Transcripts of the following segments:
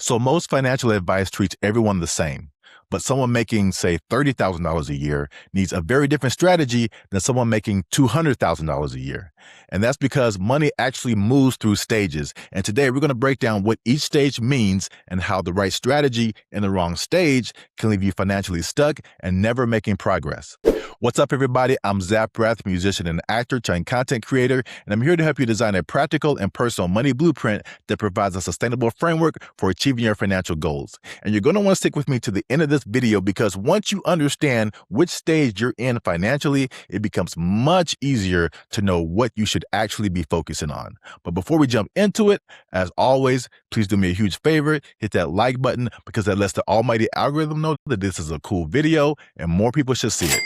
So most financial advice treats everyone the same, but someone making, say, $30,000 a year needs a very different strategy than someone making $200,000 a year. And that's because money actually moves through stages. And today we're going to break down what each stage means and how the right strategy in the wrong stage can leave you financially stuck and never making progress. What's up, everybody? I'm Zap Rath, musician and actor turned content creator, and I'm here to help you design a practical and personal money blueprint that provides a sustainable framework for achieving your financial goals. And you're going to want to stick with me to the end of this video because once you understand which stage you're in financially, it becomes much easier to know what you should actually be focusing on. But before we jump into it, as always, please do me a huge favor, hit that like button because that lets the almighty algorithm know that this is a cool video and more people should see it.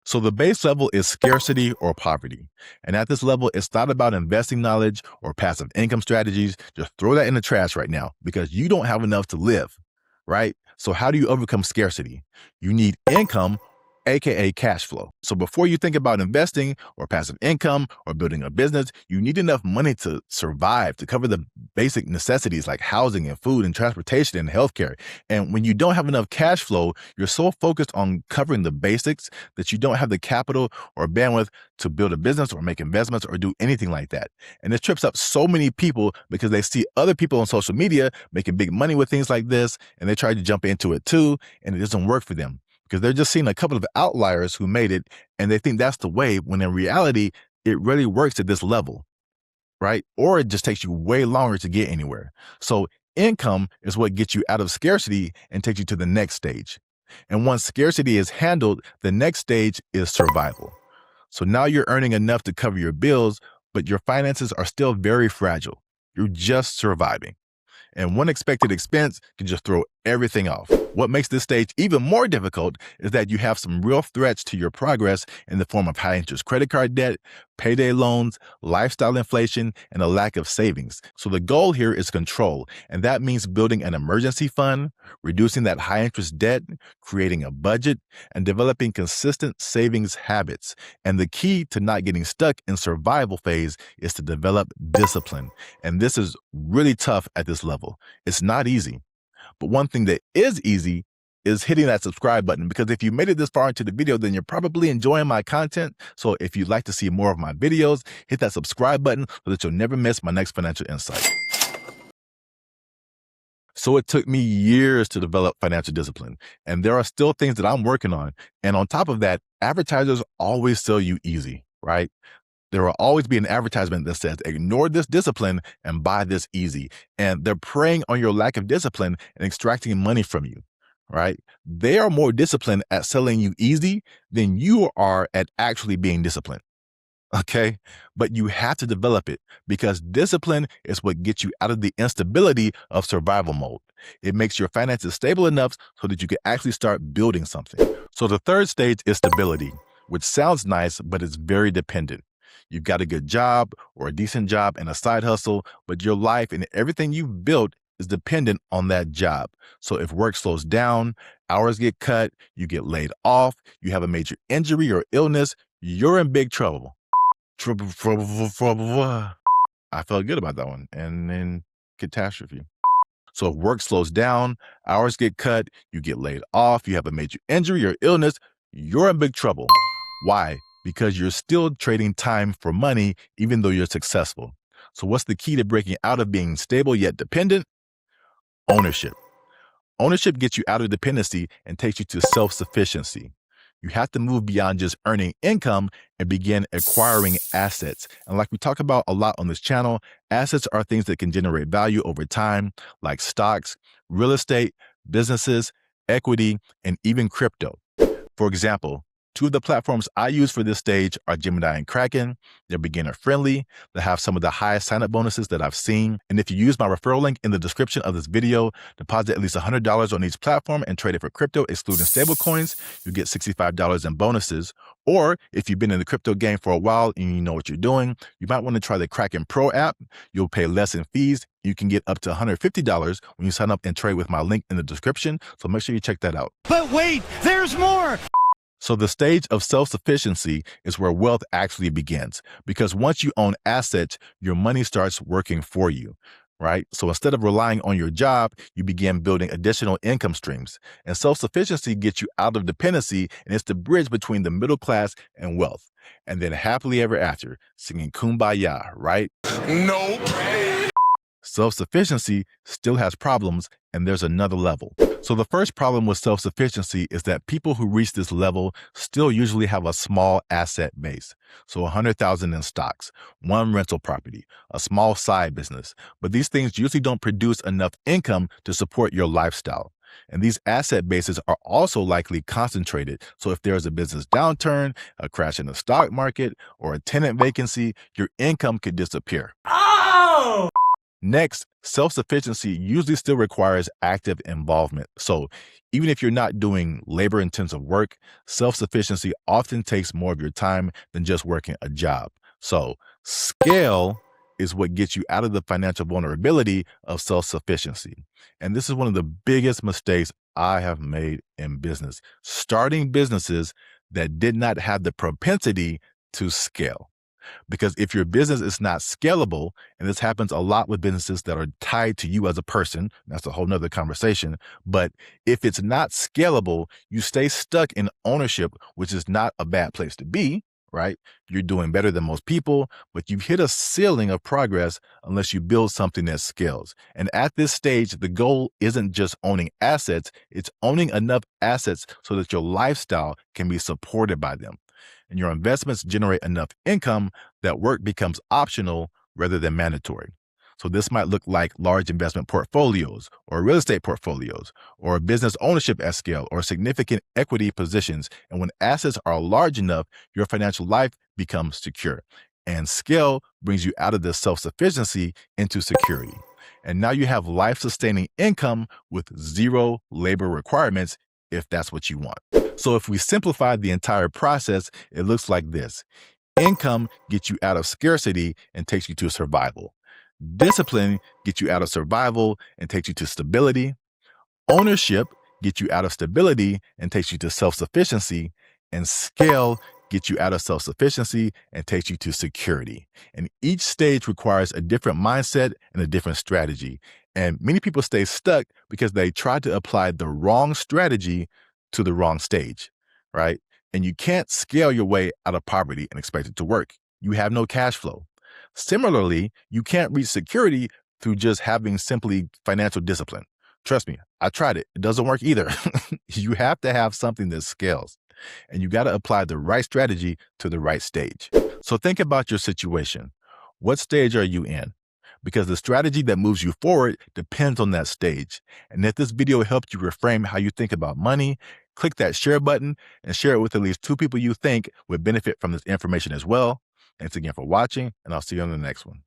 So the base level is scarcity or poverty. And at this level, it's not about investing knowledge or passive income strategies. Just throw that in the trash right now because you don't have enough to live, right? So how do you overcome scarcity? You need income, aka cash flow. So before you think about investing or passive income or building a business, you need enough money to survive, to cover the basic necessities like housing and food and transportation and healthcare. And when you don't have enough cash flow, you're so focused on covering the basics that you don't have the capital or bandwidth to build a business or make investments or do anything like that. And this trips up so many people because they see other people on social media making big money with things like this, and they try to jump into it too, and it doesn't work for them. Because they're just seeing a couple of outliers who made it and they think that's the way, when in reality, it really works at this level, right? Or it just takes you way longer to get anywhere. So income is what gets you out of scarcity and takes you to the next stage. And once scarcity is handled, the next stage is survival. So now you're earning enough to cover your bills, but your finances are still very fragile. You're just surviving. And one expected expense can just throw everything off. What makes this stage even more difficult is that you have some real threats to your progress in the form of high interest credit card debt, payday loans, lifestyle inflation, and a lack of savings. So the goal here is control, and that means building an emergency fund, reducing that high interest debt, creating a budget, and developing consistent savings habits. And the key to not getting stuck in survival phase is to develop discipline. And this is really tough at this level. It's not easy. But one thing that is easy is hitting that subscribe button, because if you made it this far into the video, then you're probably enjoying my content. So if you'd like to see more of my videos, hit that subscribe button so that you'll never miss my next financial insight. So it took me years to develop financial discipline, and there are still things that I'm working on. And on top of that, advertisers always sell you easy, right? There will always be an advertisement that says, ignore this discipline and buy this easy. And they're preying on your lack of discipline and extracting money from you, right? They are more disciplined at selling you easy than you are at actually being disciplined. Okay. But you have to develop it because discipline is what gets you out of the instability of survival mode. It makes your finances stable enough so that you can actually start building something. So the third stage is stability, which sounds nice, but it's very dependent. You've got a good job or a decent job and a side hustle, but your life and everything you've built is dependent on that job. So if work slows down, hours get cut, you get laid off, you have a major injury or illness, you're in big trouble. I felt good about that one. And then catastrophe. So if work slows down, hours get cut, you get laid off, you have a major injury or illness, you're in big trouble. Why? Because you're still trading time for money, even though you're successful. So what's the key to breaking out of being stable yet dependent? Ownership. Ownership gets you out of dependency and takes you to self-sufficiency. You have to move beyond just earning income and begin acquiring assets. And like we talk about a lot on this channel, assets are things that can generate value over time, like stocks, real estate, businesses, equity, and even crypto. For example, two of the platforms I use for this stage are Gemini and Kraken. They're beginner friendly. They have some of the highest sign-up bonuses that I've seen. And if you use my referral link in the description of this video, deposit at least $100 on each platform and trade it for crypto, excluding stablecoins, you get $65 in bonuses. Or if you've been in the crypto game for a while and you know what you're doing, you might want to try the Kraken Pro app. You'll pay less in fees. You can get up to $150 when you sign up and trade with my link in the description. So make sure you check that out. But wait, there's more! So the stage of self-sufficiency is where wealth actually begins, because once you own assets, your money starts working for you. right? So instead of relying on your job, you begin building additional income streams. And self-sufficiency gets you out of dependency, and it's the bridge between the middle class and wealth. And then happily ever after, singing Kumbaya, right? Nope. Self-sufficiency still has problems, and there's another level. So the first problem with self-sufficiency is that people who reach this level still usually have a small asset base. So 100,000 in stocks, one rental property, a small side business. But these things usually don't produce enough income to support your lifestyle. And these asset bases are also likely concentrated. So if there's a business downturn, a crash in the stock market, or a tenant vacancy, your income could disappear. Oh! Next, self-sufficiency usually still requires active involvement. So even if you're not doing labor-intensive work, self-sufficiency often takes more of your time than just working a job. So scale is what gets you out of the financial vulnerability of self-sufficiency. And this is one of the biggest mistakes I have made in business, starting businesses that did not have the propensity to scale. Because if your business is not scalable, and this happens a lot with businesses that are tied to you as a person, that's a whole nother conversation. But if it's not scalable, you stay stuck in ownership, which is not a bad place to be, right? You're doing better than most people, but you've hit a ceiling of progress unless you build something that scales. And at this stage, the goal isn't just owning assets, it's owning enough assets so that your lifestyle can be supported by them. And your investments generate enough income that work becomes optional rather than mandatory. So this might look like large investment portfolios or real estate portfolios or business ownership at scale or significant equity positions. And when assets are large enough, your financial life becomes secure. And scale brings you out of the self-sufficiency into security. And now you have life-sustaining income with zero labor requirements if that's what you want. So if we simplify the entire process, it looks like this. Income gets you out of scarcity and takes you to survival. Discipline gets you out of survival and takes you to stability. Ownership gets you out of stability and takes you to self-sufficiency. And scale gets you out of self-sufficiency and takes you to security. And each stage requires a different mindset and a different strategy. And many people stay stuck because they try to apply the wrong strategy to the wrong stage, right? And you can't scale your way out of poverty and expect it to work. You have no cash flow. Similarly, you can't reach security through just having simply financial discipline. Trust me, I tried it. It doesn't work either. You have to have something that scales, and you got to apply the right strategy to the right stage. So think about your situation. What stage are you in? Because the strategy that moves you forward depends on that stage. And if this video helped you reframe how you think about money, click that share button and share it with at least 2 people you think would benefit from this information as well. Thanks again for watching, and I'll see you on the next one.